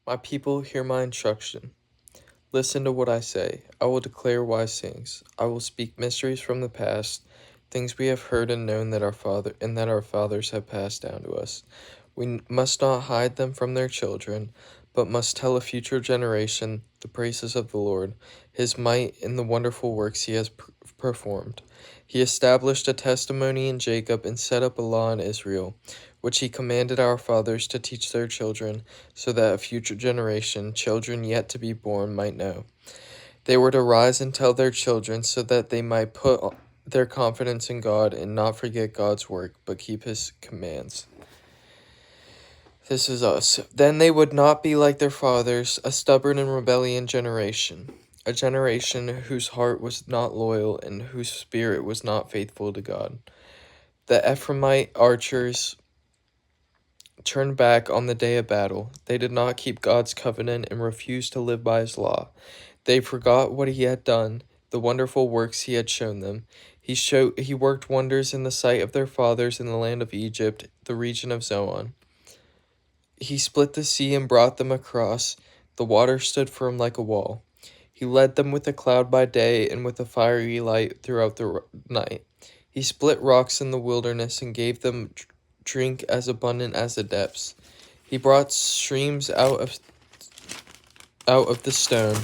My people, hear my instruction. Listen to what I say. I will declare wise things. I will speak mysteries from the past, things we have heard and known that our fathers have passed down to us. We must not hide them from their children, but must tell a future generation the praises of the Lord, his might and the wonderful works he has performed. He established a testimony in Jacob and set up a law in Israel, which he commanded our fathers to teach their children, so that a future generation, children yet to be born, might know. They were to rise and tell their children, so that they might put their confidence in God and not forget God's work, but keep his commands. This is us. Then they would not be like their fathers, a stubborn and rebellious generation, a generation whose heart was not loyal and whose spirit was not faithful to God. The Ephraimite archers turned back on the day of battle. They did not keep God's covenant and refused to live by his law. They forgot what he had done, the wonderful works he had shown them. He worked wonders in the sight of their fathers in the land of Egypt, the region of Zoan. He split the sea and brought them across. The water stood firm like a wall. He led them with a cloud by day and with a fiery light throughout the night. He split rocks in the wilderness and gave them drink as abundant as the depths. He brought streams out of the stone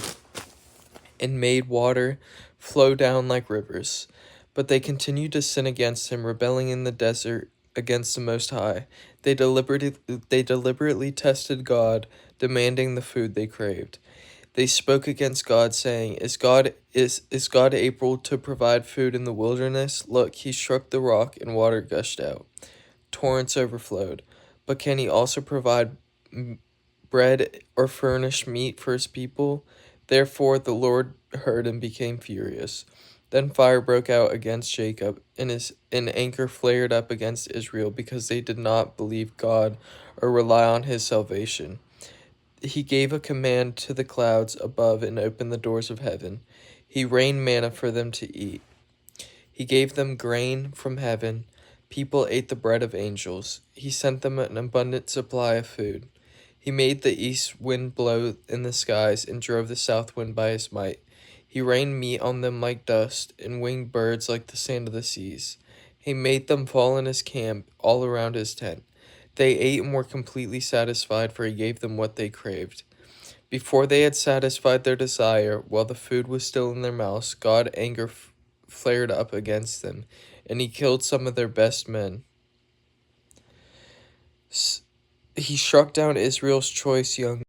and made water flow down like rivers. But they continued to sin against him, rebelling in the desert against the Most High. They deliberately tested God, demanding the food they craved. They spoke against God, saying, Is God able to provide food in the wilderness? Look, he struck the rock and water gushed out. Torrents overflowed. But can he also provide bread or furnish meat for his people? Therefore the Lord heard and became furious. Then fire broke out against Jacob, and anger flared up against Israel, because they did not believe God or rely on his salvation. He gave a command to the clouds above and opened the doors of heaven. He rained manna for them to eat. He gave them grain from heaven. People ate the bread of angels. He sent them an abundant supply of food. He made the east wind blow in the skies and drove the south wind by his might. He rained meat on them like dust, and winged birds like the sand of the seas. He made them fall in his camp, all around his tent. They ate and were completely satisfied, for he gave them what they craved. Before they had satisfied their desire, while the food was still in their mouths, God's anger flared up against them, and he killed some of their best men. He struck down Israel's choice young